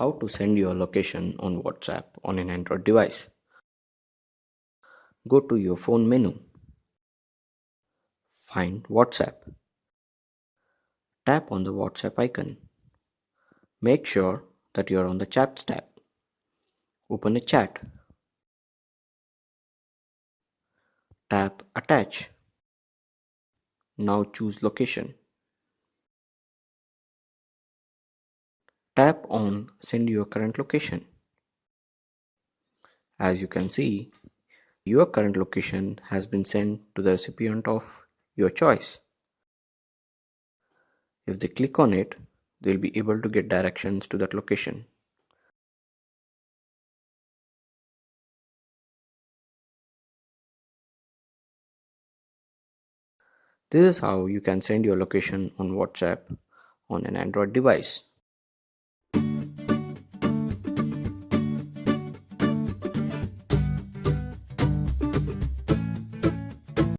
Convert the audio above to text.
How to send your location on WhatsApp on an Android device. Go to your phone menu. Find WhatsApp. Tap on the WhatsApp icon. Make sure that you are on the Chats tab. Open a chat. Tap Attach. Now choose Location. Tap on Send your current location. As you can see, your current location has been sent to the recipient of your choice. If they click on it, they'll be able to get directions to that location. This is how you can send your location on WhatsApp on an Android device.